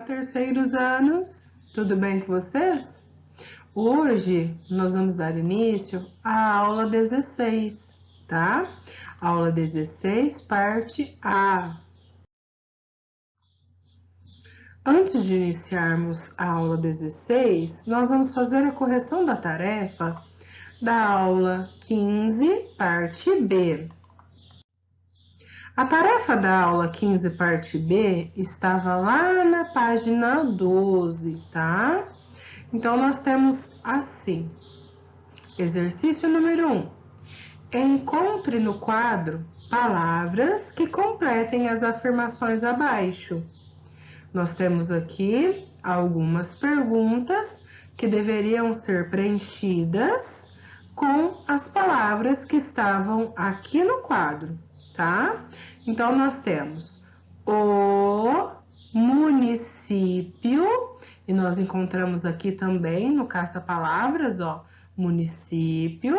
Olá, terceiros anos, tudo bem com vocês? Hoje nós vamos dar início à aula 16, tá? Aula 16, parte A. Antes de iniciarmos a aula 16, nós vamos fazer a correção da tarefa da aula 15, parte B. A tarefa da aula 15, parte B, estava lá na página 12, tá? Então, nós temos assim, exercício número 1. Encontre no quadro palavras que completem as afirmações abaixo. Nós temos aqui algumas perguntas que deveriam ser preenchidas com as palavras que estavam aqui no quadro, tá? Então, nós temos o município, e nós encontramos aqui também no caça-palavras, ó, município.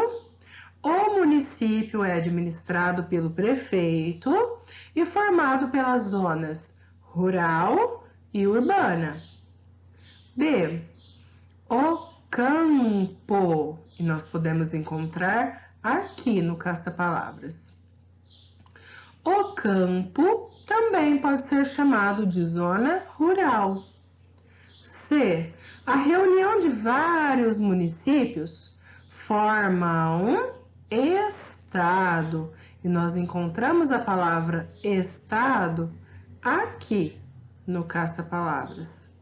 O município é administrado pelo prefeito e formado pelas zonas rural e urbana. B, o campo, e nós podemos encontrar aqui no caça-palavras. O campo também pode ser chamado de zona rural. C, a reunião de vários municípios forma um estado, e nós encontramos a palavra estado aqui no caça-palavras.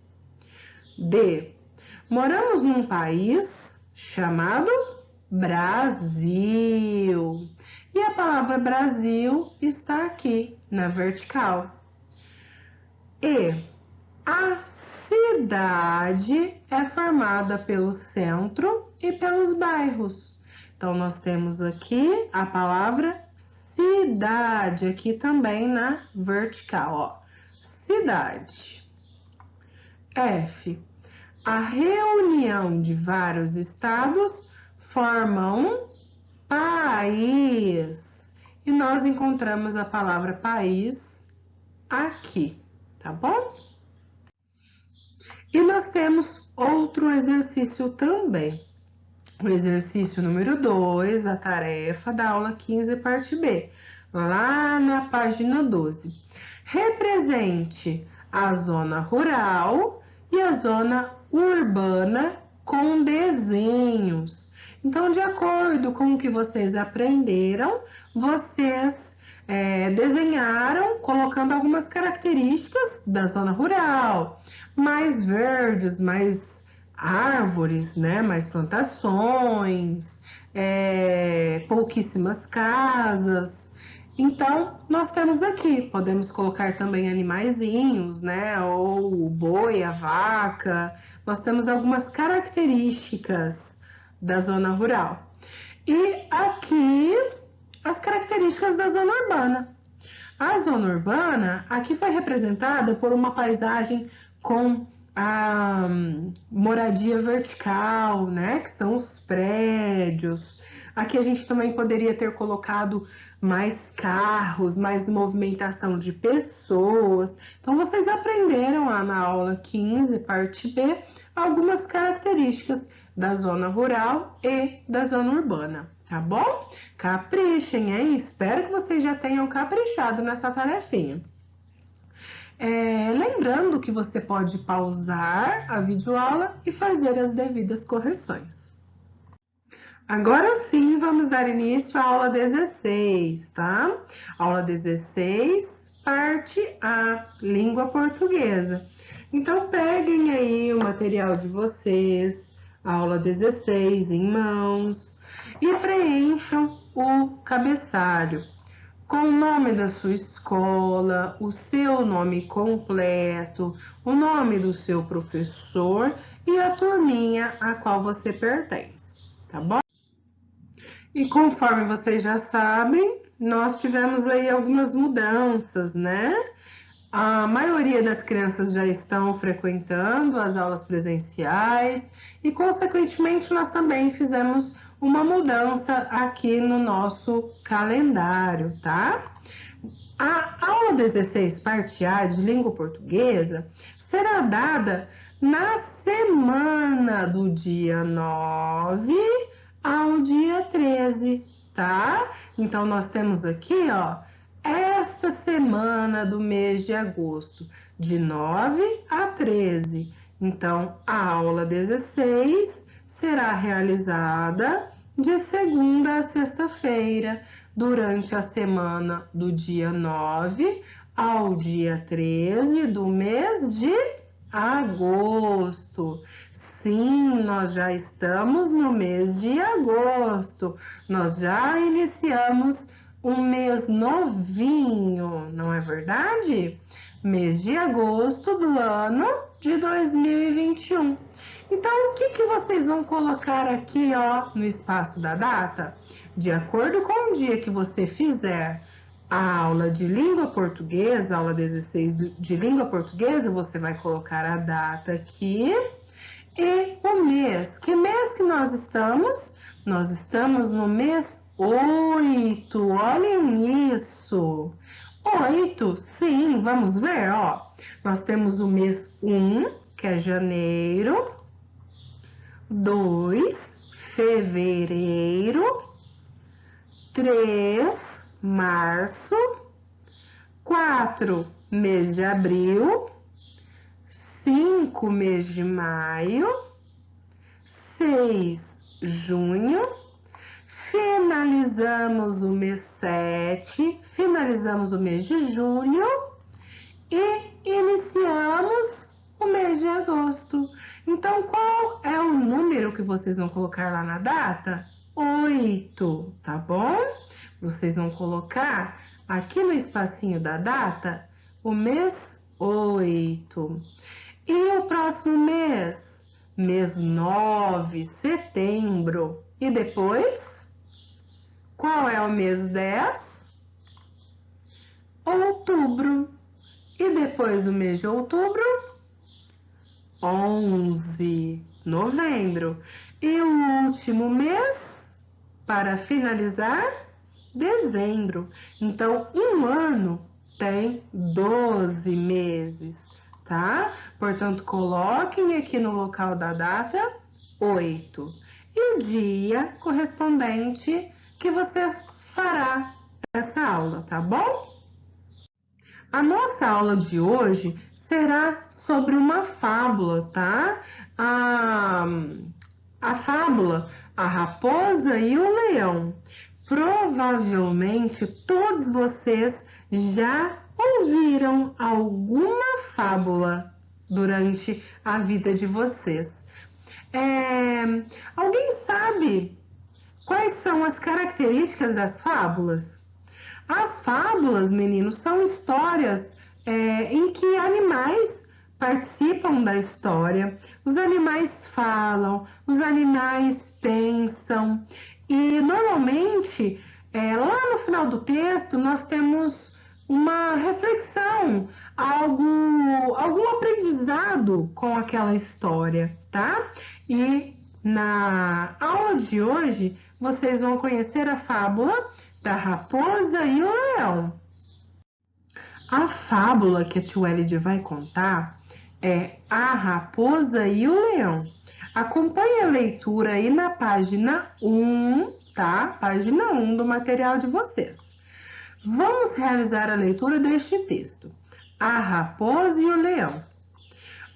D, moramos num país chamado Brasil, e a palavra Brasil está aqui na vertical. E, a cidade é formada pelo centro e pelos bairros. Então, nós temos aqui a palavra cidade, aqui também na vertical, ó, cidade. F, a reunião de vários estados forma um país. E nós encontramos a palavra país aqui, tá bom? E nós temos outro exercício também. O exercício número 2, a tarefa da aula 15, parte B, lá na página 12. Represente a zona rural e a zona urbana com desenhos. Então, de acordo com o que vocês aprenderam, vocês desenharam colocando algumas características da zona rural, mais verdes, mais árvores, né? Mais plantações, pouquíssimas casas. Então, nós temos aqui, podemos colocar também animaizinhos, né? Ou o boi, a vaca. Nós temos algumas características da zona rural. E aqui, as características da zona urbana. A zona urbana aqui foi representada por uma paisagem com a moradia vertical, né? Que são os prédios. Aqui a gente também poderia ter colocado mais carros, mais movimentação de pessoas. Então, vocês aprenderam lá na aula 15, parte B, algumas características da zona rural e da zona urbana, tá bom? Caprichem, hein? Espero que vocês já tenham caprichado nessa tarefinha. Lembrando que você pode pausar a videoaula e fazer as devidas correções. Agora sim, vamos dar início à aula 16, tá? Aula 16, parte A, língua portuguesa. Então, peguem aí o material de vocês, a aula 16 em mãos, e preencham o cabeçalho com o nome da sua escola, o seu nome completo, o nome do seu professor e a turminha a qual você pertence, tá bom? E conforme vocês já sabem, nós tivemos aí algumas mudanças, né? A maioria das crianças já estão frequentando as aulas presenciais e, consequentemente, nós também fizemos uma mudança aqui no nosso calendário, tá? A aula 16, parte A, de língua portuguesa, será dada na semana do dia 9 ao dia 13, tá? Então, nós temos aqui, ó, esta semana do mês de agosto, de 9 a 13. Então, a aula 16 será realizada de segunda a sexta-feira, durante a semana do dia 9 ao dia 13 do mês de agosto. Sim, nós já estamos no mês de agosto. Nós já iniciamos um mês novinho, não é verdade? Mês de agosto do ano de 2021. Então, o que vocês vão colocar aqui, ó, no espaço da data? De acordo com o dia que você fizer a aula de língua portuguesa, aula 16 de língua portuguesa, você vai colocar a data aqui e o mês. Que mês que nós estamos? Nós estamos no mês 8. Olhem isso. 8, sim, vamos ver, ó. Nós temos o mês 1, que é janeiro. 2, fevereiro. 3, março. 4, mês de abril. 5, mês de maio. 6, junho. Finalizamos o mês 7, finalizamos o mês de julho e iniciamos o mês de agosto. Então, qual é o número que vocês vão colocar lá na data? 8, tá bom? Vocês vão colocar aqui no espacinho da data o mês 8. E o próximo mês? Mês 9, setembro. E depois? Qual é o mês 10? Outubro. E depois do mês de outubro? 11, novembro. E o último mês, para finalizar, dezembro. Então, um ano tem 12 meses, tá? Portanto, coloquem aqui no local da data 8. E o dia correspondente que você fará essa aula, tá bom? A nossa aula de hoje será sobre uma fábula, tá? A fábula A Raposa e o Leão. Provavelmente todos vocês já ouviram alguma fábula durante a vida de vocês. Alguém sabe quais são as características das fábulas? As fábulas, meninos, são histórias em que animais participam da história. Os animais falam, os animais pensam. E, normalmente, lá no final do texto, nós temos uma reflexão, algum aprendizado com aquela história, tá? E na aula de hoje, vocês vão conhecer a fábula da Raposa e o Leão. A fábula que a Tchuelide vai contar é A Raposa e o Leão. Acompanhe a leitura aí na página 1, tá? Página 1 do material de vocês. Vamos realizar a leitura deste texto. A Raposa e o Leão.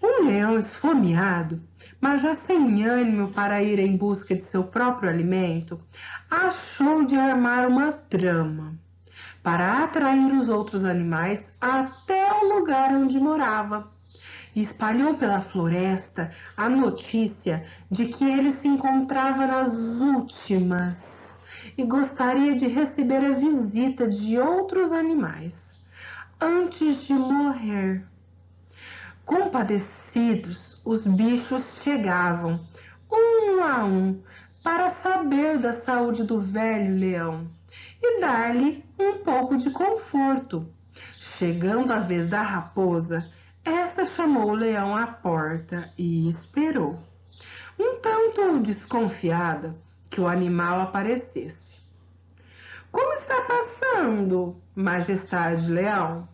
Um leão esfomeado, mas já sem ânimo para ir em busca de seu próprio alimento, achou de armar uma trama para atrair os outros animais até o lugar onde morava. Espalhou pela floresta a notícia de que ele se encontrava nas últimas e gostaria de receber a visita de outros animais antes de morrer. Compadecidos, os bichos chegavam, um a um, para saber da saúde do velho leão e dar-lhe um pouco de conforto. Chegando a vez da raposa, esta chamou o leão à porta e esperou, um tanto desconfiada que o animal aparecesse. Como está passando, Majestade Leão?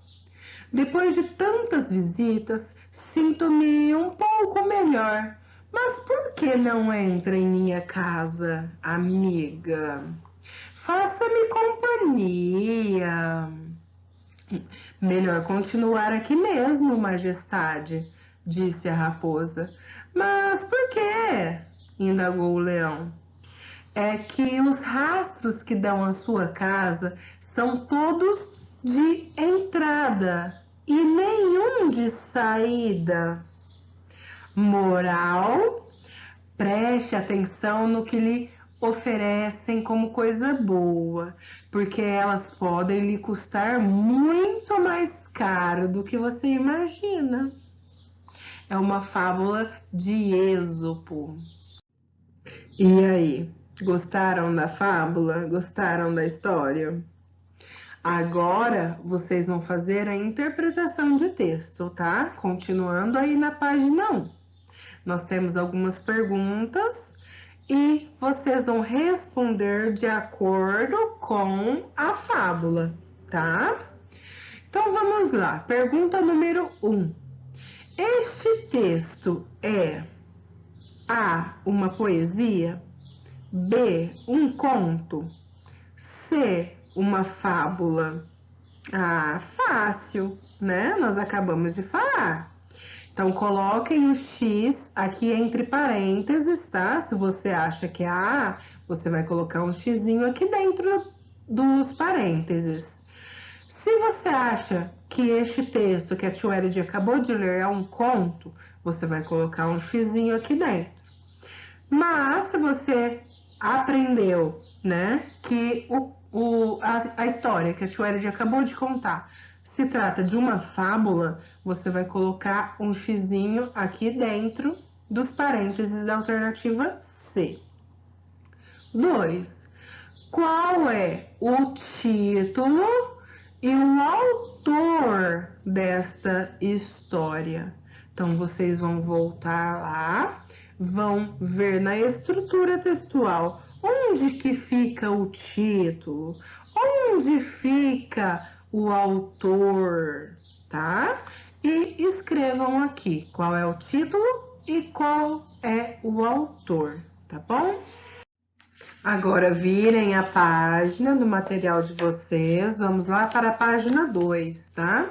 Depois de tantas visitas, sinto-me um pouco melhor. Mas por que não entra em minha casa, amiga? Faça-me companhia. Melhor continuar aqui mesmo, majestade, disse a raposa. Mas por quê? Indagou o leão. É que os rastros que dão à sua casa são todos de entrada e nenhum de saída. Moral: preste atenção no que lhe oferecem como coisa boa, porque elas podem lhe custar muito mais caro do que você imagina. É uma fábula de Êxopo. E aí, gostaram da fábula? Gostaram da história? Agora vocês vão fazer a interpretação de texto, tá? Continuando aí na página 1. Nós temos algumas perguntas e vocês vão responder de acordo com a fábula, tá? Então vamos lá. Pergunta número 1. Este texto é A, uma poesia, B, um conto, C, uma fábula? Ah, fácil, né? Nós acabamos de falar. Então, coloquem o X aqui entre parênteses, tá? Se você acha que é A, você vai colocar um xizinho aqui dentro dos parênteses. Se você acha que este texto que a Tio Elide acabou de ler é um conto, você vai colocar um xizinho aqui dentro. Mas, se você aprendeu, né, que a história que a Tio Elide acabou de contar se trata de uma fábula, você vai colocar um xizinho aqui dentro dos parênteses da alternativa C. 2. Qual é o título e o autor desta história? Então, vocês vão voltar lá, vão ver na estrutura textual onde que fica o título, onde fica o autor, tá? E escrevam aqui qual é o título e qual é o autor, tá bom? Agora virem a página do material de vocês, vamos lá para a página 2, tá?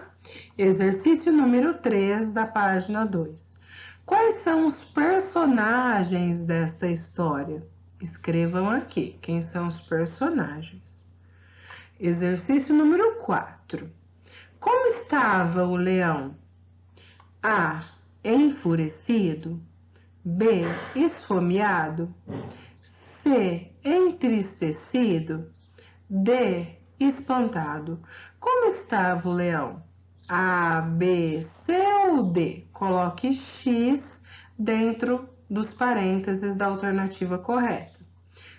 Exercício número 3 da página 2. Quais são os personagens desta história? Escrevam aqui quem são os personagens. Exercício número 4. Como estava o leão? A, enfurecido. B, esfomeado. C, entristecido. D, espantado. Como estava o leão? A, B, C ou D? Coloque X dentro dos parênteses da alternativa correta.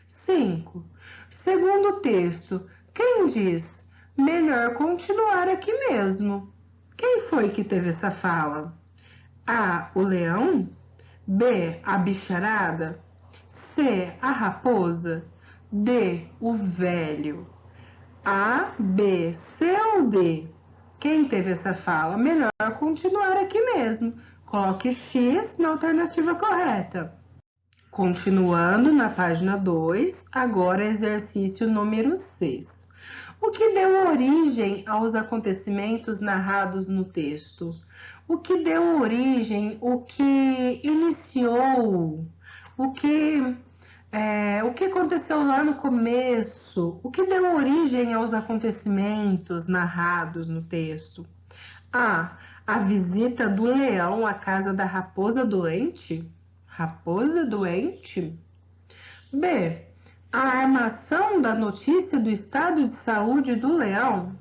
5. Segundo o texto, quem diz melhor continuar aqui mesmo? Quem foi que teve essa fala? A, o leão. B, a bicharada. C, a raposa. D, o velho. A, B, C ou D? Quem teve essa fala? Melhor continuar aqui mesmo. Coloque X na alternativa correta. Continuando na página 2, agora exercício número 6. O que deu origem aos acontecimentos narrados no texto? O que deu origem, o que iniciou, o que aconteceu lá no começo? O que deu origem aos acontecimentos narrados no texto? A visita do leão à casa da raposa doente? Raposa doente? B, a armação da notícia do estado de saúde do leão?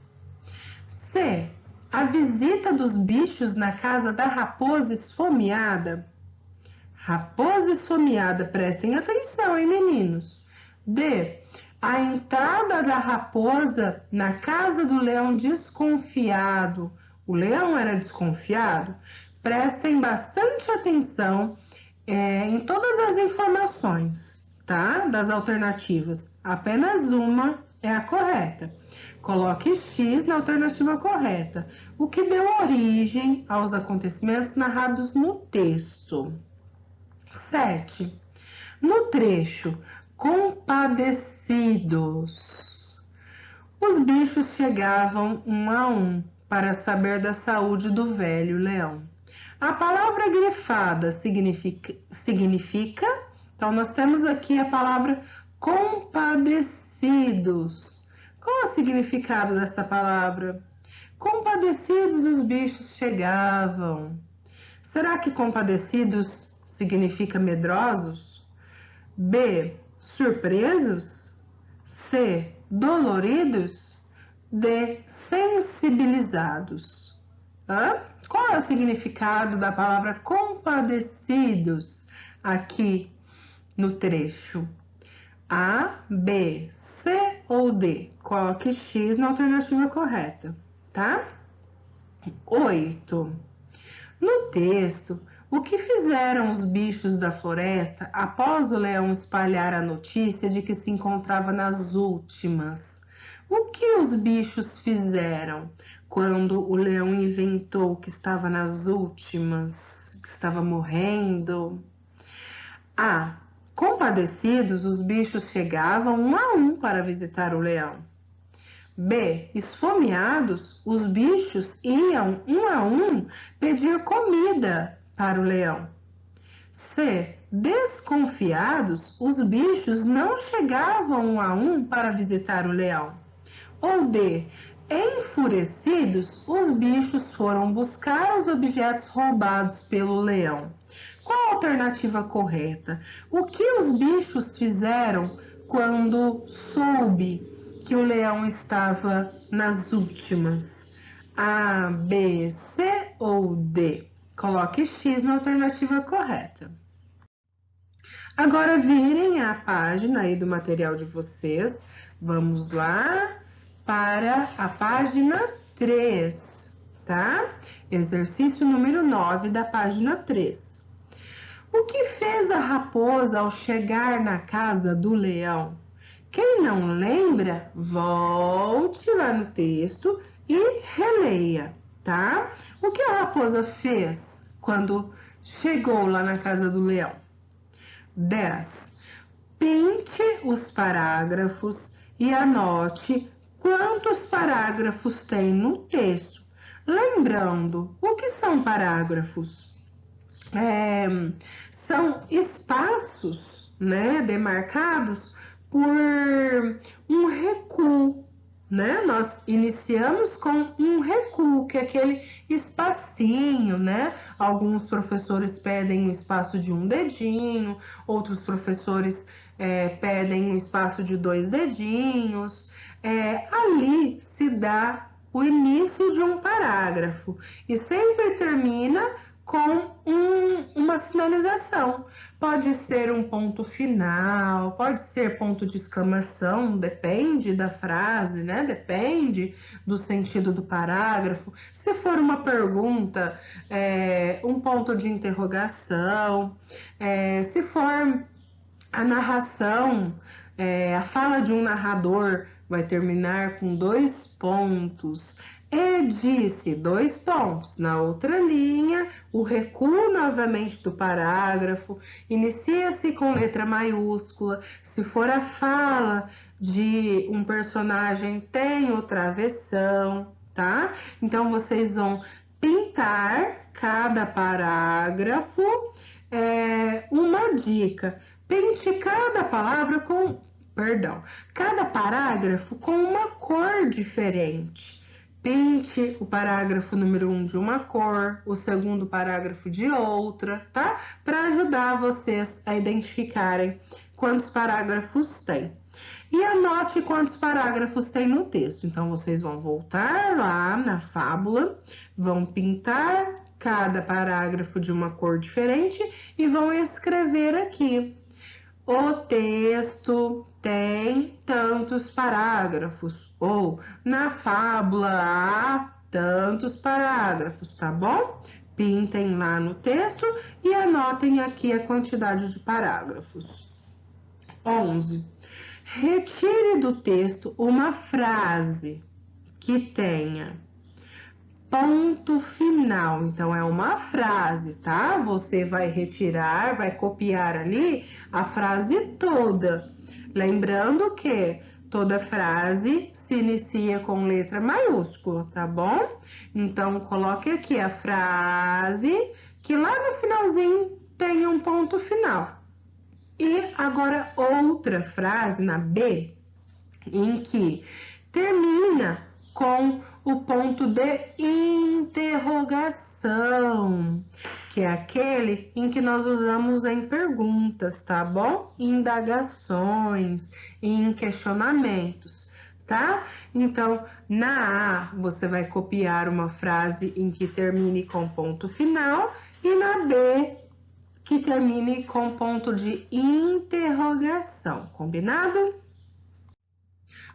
C, a visita dos bichos na casa da raposa esfomeada? Raposa esfomeada, prestem atenção, hein, meninos? D, a entrada da raposa na casa do leão desconfiado. O leão era desconfiado? Prestem bastante atenção em todas as informações, tá? Das alternativas. Apenas uma é a correta. Coloque X na alternativa correta, o que deu origem aos acontecimentos narrados no texto. 7. No trecho compadecidos, os bichos chegavam um a um para saber da saúde do velho leão. A palavra grifada significa, então nós temos aqui a palavra compadecidos. Qual é o significado dessa palavra? Compadecidos, os bichos chegavam. Será que compadecidos significa medrosos? B, surpresos? C, doloridos? D, sensibilizados? Qual é o significado da palavra compadecidos aqui no trecho? A, B, C ou D? Coloque X na alternativa correta, tá? 8. No texto, o que fizeram os bichos da floresta após o leão espalhar a notícia de que se encontrava nas últimas? O que os bichos fizeram quando o leão inventou que estava nas últimas, que estava morrendo? A. Compadecidos, os bichos chegavam um a um para visitar o leão. B. Esfomeados, os bichos iam um a um pedir comida para o leão. C. Desconfiados, os bichos não chegavam um a um para visitar o leão. Ou D. Enfurecidos, os bichos foram buscar os objetos roubados pelo leão. Qual a alternativa correta? O que os bichos fizeram quando soube que o leão estava nas últimas? A, B, C ou D? Coloque X na alternativa correta. Agora virem a página aí do material de vocês. Vamos lá para a página 3, tá? Exercício número 9 da página 3. O que fez a raposa ao chegar na casa do leão? Quem não lembra, volte lá no texto e releia, tá? O que a raposa fez quando chegou lá na casa do leão? 10. Pinte os parágrafos e anote quantos parágrafos tem no texto. Lembrando, o que são parágrafos? São espaços, né, demarcados por um recuo, né? Nós iniciamos com um recuo, que é aquele espacinho, né? Alguns professores pedem um espaço de um dedinho, outros professores pedem um espaço de 2 dedinhos. Ali se dá o início de um parágrafo e sempre termina com uma sinalização. Pode ser um ponto final, pode ser ponto de exclamação, depende da frase, né? Depende do sentido do parágrafo. Se for uma pergunta, um ponto de interrogação. Se for a narração, a fala de um narrador vai terminar com 2 pontos. E disse 2 pontos. Na outra linha, o recuo novamente do parágrafo, inicia-se com letra maiúscula. Se for a fala de um personagem, tem o travessão, tá? Então, vocês vão pintar cada parágrafo. Uma dica: pinte cada palavra cada parágrafo com uma cor diferente. Pinte o parágrafo número 1 de uma cor, o segundo parágrafo de outra, tá? Para ajudar vocês a identificarem quantos parágrafos tem. E anote quantos parágrafos tem no texto. Então, vocês vão voltar lá na fábula, vão pintar cada parágrafo de uma cor diferente e vão escrever aqui: o texto tem tantos parágrafos, ou na fábula há tantos parágrafos, tá bom? Pintem lá no texto e anotem aqui a quantidade de parágrafos. 11. Retire do texto uma frase que tenha ponto final. Então, é uma frase, tá? Você vai retirar, vai copiar ali a frase toda. Lembrando que toda frase se inicia com letra maiúscula, tá bom? Então, coloque aqui a frase que lá no finalzinho tem um ponto final. E agora outra frase na B, em que termina com o ponto de interrogação, que é aquele em que nós usamos em perguntas, tá bom? Indagações, em questionamentos, tá? Então, na A, você vai copiar uma frase em que termine com ponto final e na B, que termine com ponto de interrogação, combinado?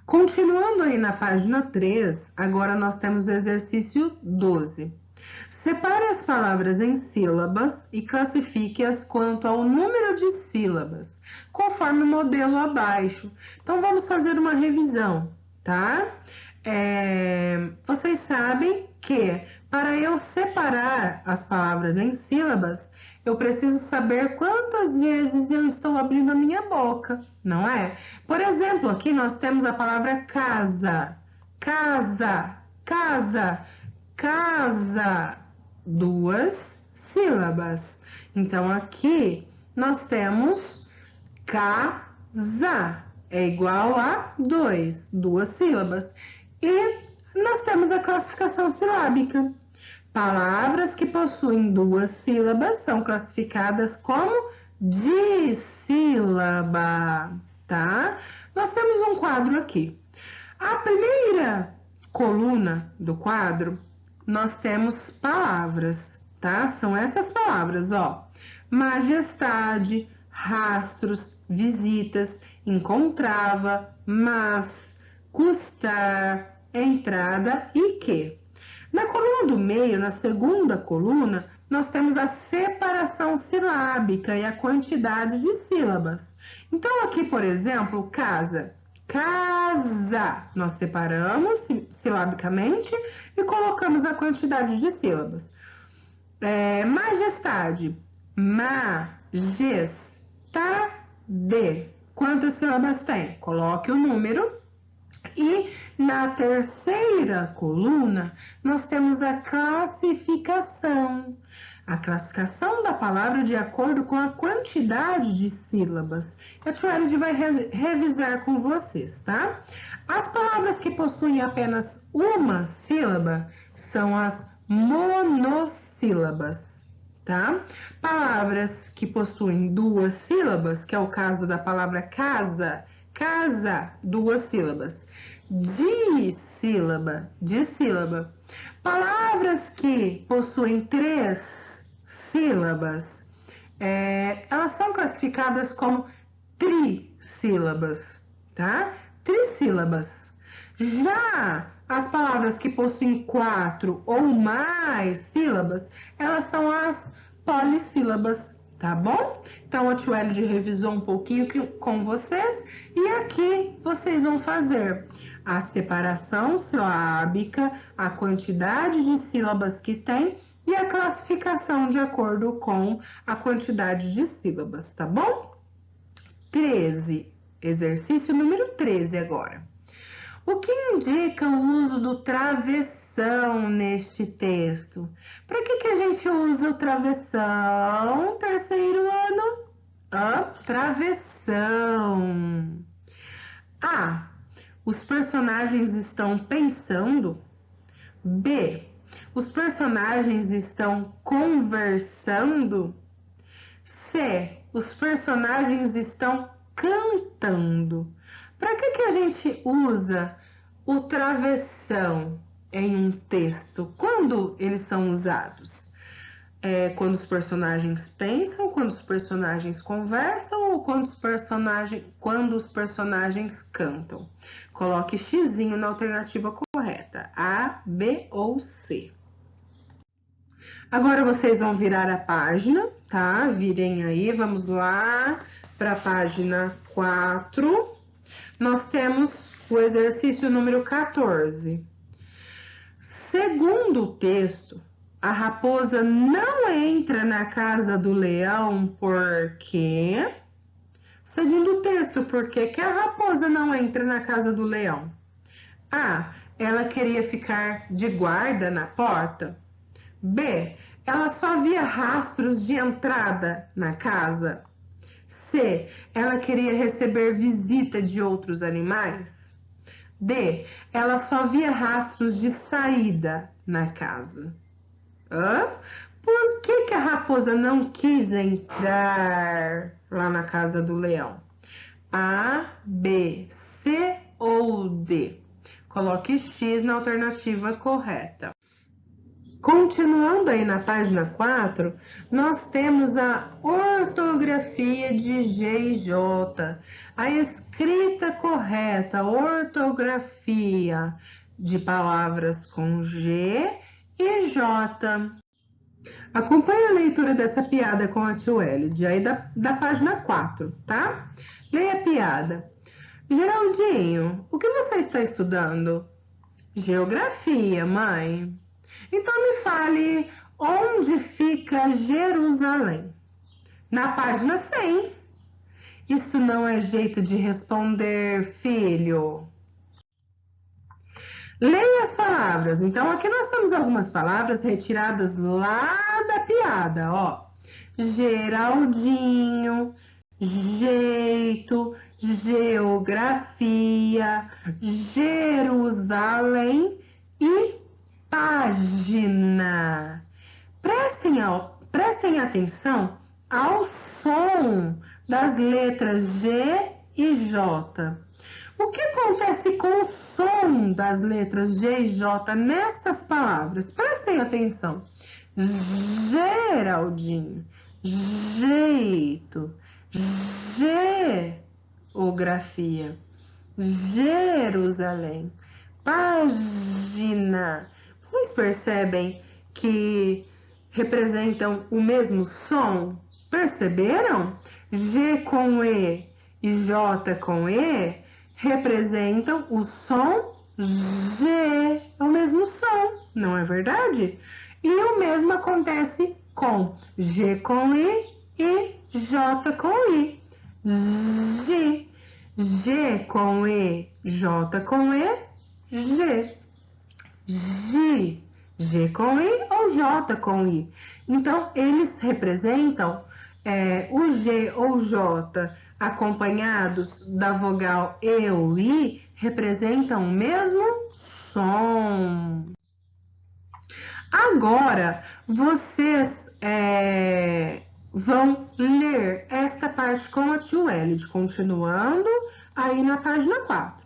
Continuando aí na página 3, agora nós temos o exercício 12. Separe as palavras em sílabas e classifique-as quanto ao número de sílabas, conforme o modelo abaixo. Então, vamos fazer uma revisão, tá? Vocês sabem que para eu separar as palavras em sílabas, eu preciso saber quantas vezes eu estou abrindo a minha boca, não é? Por exemplo, aqui nós temos a palavra casa, casa, casa, casa, 2 sílabas. Então, aqui nós temos casa, é igual a 2 sílabas. E nós temos a classificação silábica. Palavras que possuem 2 sílabas são classificadas como dissílaba, tá? Nós temos um quadro aqui. A primeira coluna do quadro, nós temos palavras, tá? São essas palavras, ó. Majestade, rastros, visitas, encontrava, mas, custar, entrada e que. Na coluna do meio, na segunda coluna, nós temos a separação silábica e a quantidade de sílabas. Então, aqui, por exemplo, casa. Casa, nós separamos silabicamente e colocamos a quantidade de sílabas. Majestade, majestade. Quantas sílabas tem? Coloque o número. E na terceira coluna, nós temos a classificação. A classificação da palavra de acordo com a quantidade de sílabas. A tia Elide vai revisar com vocês, tá? As palavras que possuem apenas uma sílaba são as monossílabas, tá? Palavras que possuem 2 sílabas, que é o caso da palavra casa, casa, 2 sílabas. Dissílaba, dissílaba. Palavras que possuem 3 sílabas, elas são classificadas como trissílabas, tá? Trissílabas. Já as palavras que possuem 4 ou mais sílabas, elas são as polissílabas, tá bom? Então, a tia Elide revisou um pouquinho com vocês e aqui vocês vão fazer a separação silábica, a quantidade de sílabas que tem e a classificação de acordo com a quantidade de sílabas, tá bom? 13, exercício número 13 agora. O que indica o uso do travessão neste texto? Para que a gente usa o travessão, terceiro ano? Travessão. A. Os personagens estão pensando. B. Os personagens estão conversando. C. Os personagens estão cantando. Para que a gente usa o travessão em um texto? Quando eles são usados? Quando os personagens pensam, quando os personagens conversam ou quando os personagens cantam? Coloque xizinho na alternativa correta, A, B ou C. Agora vocês vão virar a página, tá? Virem aí, vamos lá para a página 4. nós temos o exercício número 14. Segundo o texto, a raposa não entra na casa do leão porque... Segundo o texto, por que a raposa não entra na casa do leão? A. Ela queria ficar de guarda na porta. B. Ela só via rastros de entrada na casa. C. Ela queria receber visita de outros animais. D. Ela só via rastros de saída na casa. Por que a raposa não quis entrar lá na casa do leão? A, B, C ou D? Coloque X na alternativa correta. Continuando aí na página 4, nós temos a ortografia de G e J. A escrita correta, a ortografia de palavras com G e J. Acompanhe a leitura dessa piada com a tio Elide, aí da página 4, tá? Leia a piada. Geraldinho, o que você está estudando? Geografia, mãe. Então me fale onde fica Jerusalém. Na página 100. Isso não é jeito de responder, filho. Leia as palavras. Então, aqui nós temos algumas palavras retiradas lá da piada, ó. Geraldinho, jeito, geografia, Jerusalém e página. Prestem atenção ao som das letras G e J. O que acontece com o som das letras G e J nessas palavras? Prestem atenção. Geraldinho, jeito, geografia, Jerusalém, página. Vocês percebem que representam o mesmo som? Perceberam? G com E e J com E representam o som G. É o mesmo som, não é verdade? E o mesmo acontece com G com I e J com I. G. G com E, J com E, G. G. G com I ou J com I. Então, eles representam o G ou J acompanhados da vogal E ou I, representam o mesmo som. Agora, vocês vão ler esta parte com a tio Elide, continuando aí na página 4.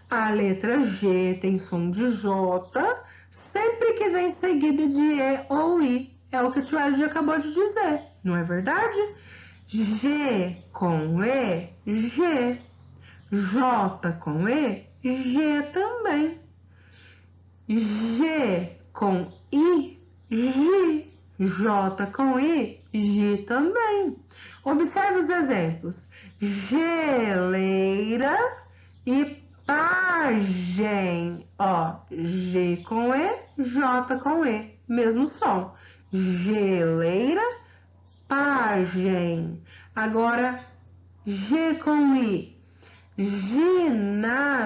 A letra G tem som de J, sempre que vem seguida de E ou I. É o que a tio Elide acabou de dizer, não é verdade? G com E, G. J com E, G também. G com I, G. J com I, G também. Observe os exemplos. Geleira e pagem. Ó, G com E, J com E. Mesmo som. Geleira, pagem. Agora, G com I. Ginásio.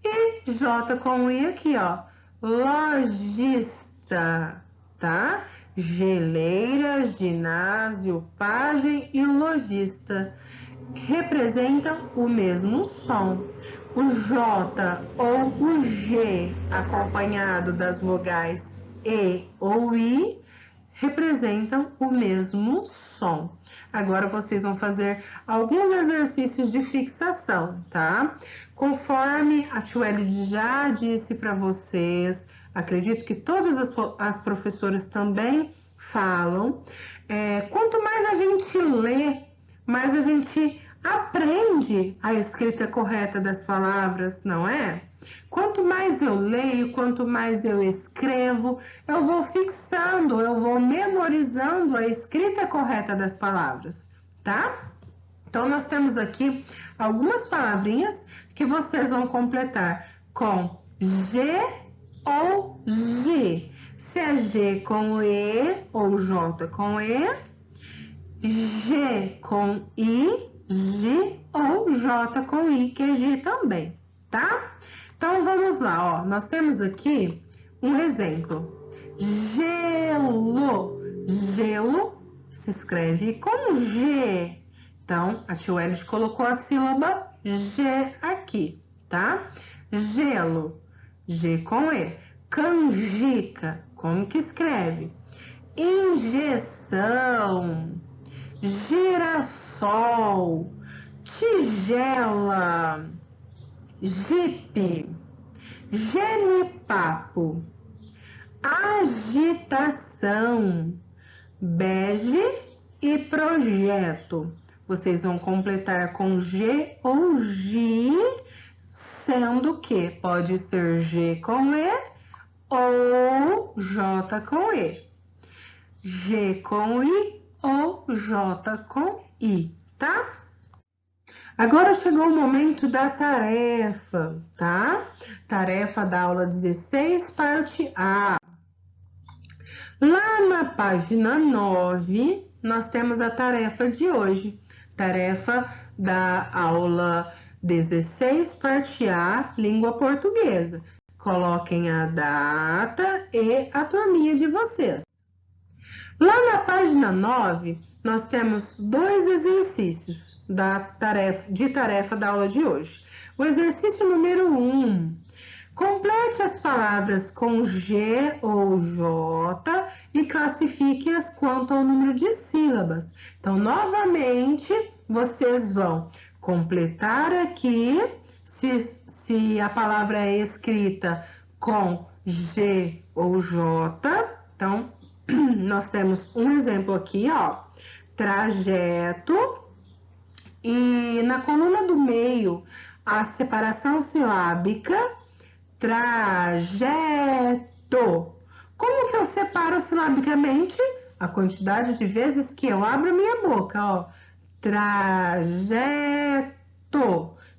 E J com I aqui, ó. Lojista, tá? Geleira, ginásio, pagem e lojista representam o mesmo som. O J ou o G acompanhado das vogais E ou I representam o mesmo som. Agora vocês vão fazer alguns exercícios de fixação, tá? Conforme a tio Elide já disse para vocês, acredito que todas as professoras também falam, quanto mais a gente lê, mais a gente aprende a escrita correta das palavras, não é? Quanto mais eu leio, quanto mais eu escrevo, eu vou fixando, eu vou memorizando a escrita correta das palavras, tá? Então, nós temos aqui algumas palavrinhas que vocês vão completar com G ou G. Se é G com E ou J com E, G com I, G ou J com I, que é G também, tá? Então, vamos lá, ó. Nós temos aqui um exemplo. Gelo. Gelo se escreve com G. Então, a tia Welly colocou a sílaba G aqui, tá? Gelo, G com E. Canjica, como que escreve? Injeção, girassol, tigela, jipe, genipapo, agitação, bege e projeto. Vocês vão completar com G ou G, sendo que pode ser G com E ou J com E. G com I ou J com I, tá? Agora chegou o momento da tarefa, tá? Tarefa da aula 16, parte A. Lá na página 9, nós temos a tarefa de hoje. Tarefa da aula 16, parte A, língua portuguesa. Coloquem a data e a turminha de vocês. Lá na página 9, nós temos dois exercícios de tarefa da aula de hoje. O exercício número 1. Complete as palavras com G ou J e classifique-as quanto ao número de sílabas. Então, novamente, vocês vão completar aqui se a palavra é escrita com G ou J. Então, nós temos um exemplo aqui, ó, trajeto, e na coluna do meio, a separação silábica, trajeto. Como que eu separo silabicamente? A quantidade de vezes que eu abro minha boca, ó, trajeto.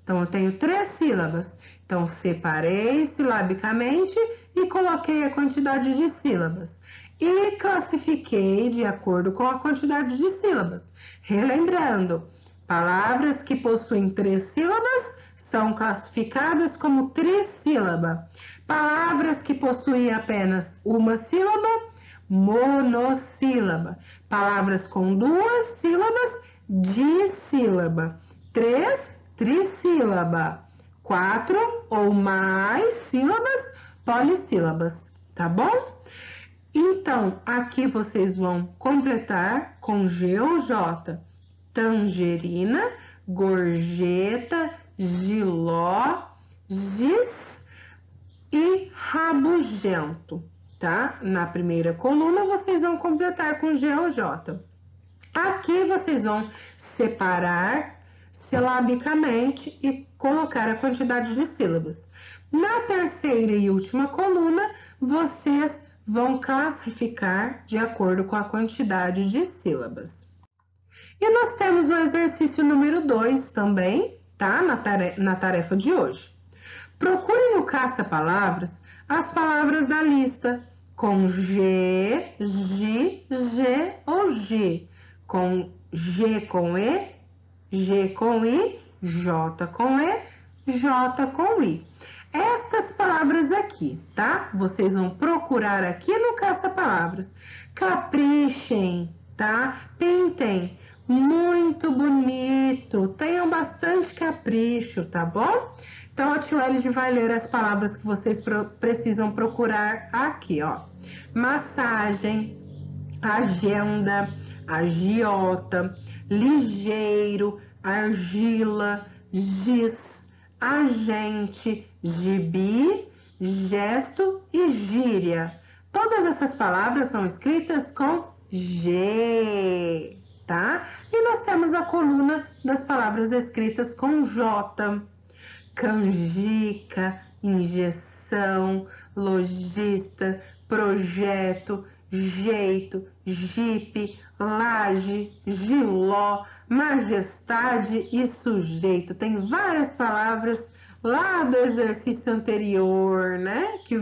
Então, eu tenho 3 sílabas. Então, separei silabicamente e coloquei a quantidade de sílabas. E classifiquei de acordo com a quantidade de sílabas. Relembrando, palavras que possuem 3 sílabas são classificadas como trissílaba. Palavras que possuem apenas uma sílaba, monossílaba. Palavras com 2 sílabas, dissílaba. 3, trissílaba. 4 ou mais sílabas, polissílabas, tá bom? Então, aqui vocês vão completar com G ou J. Tangerina, gorjeta, giló, giz e rabugento, tá? Na primeira coluna, vocês vão completar com G ou J. Aqui, vocês vão separar silabicamente e colocar a quantidade de sílabas. Na terceira e última coluna, vocês vão classificar de acordo com a quantidade de sílabas. E nós temos o exercício número 2 também, tá? Na tarefa de hoje. Procure no caça-palavras as palavras da lista com G, G, G ou G, com G com E, G com I, J com E, J com I. Essas palavras aqui, tá? Vocês vão procurar aqui no caça-palavras. Caprichem, tá? Pintem. Muito bonito. Tenham bastante capricho, tá bom? Então, a tia Welly vai ler as palavras que vocês precisam procurar aqui, ó. Massagem, agenda, agiota, ligeiro, argila, giz, agente, gibi, gesto e gíria. Todas essas palavras são escritas com G, tá? E nós temos a coluna das palavras escritas com J. Canjica, injeção, lojista, projeto, jeito, jipe, laje, giló, majestade e sujeito. Tem várias palavras lá do exercício anterior, né? Que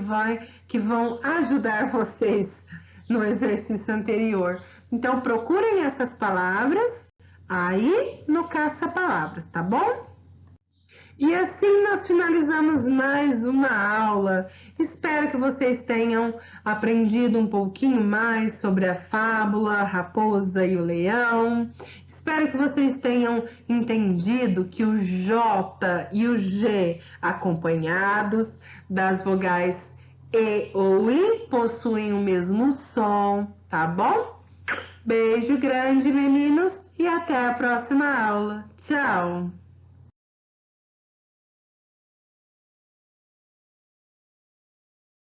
vão ajudar vocês no exercício anterior. Então, procurem essas palavras aí no caça-palavras, tá bom? E assim nós finalizamos mais uma aula. Espero que vocês tenham aprendido um pouquinho mais sobre a fábula A Raposa e o Leão. Espero que vocês tenham entendido que o J e o G, acompanhados das vogais E ou I, possuem o mesmo som, tá bom? Beijo grande, meninos, e até a próxima aula. Tchau!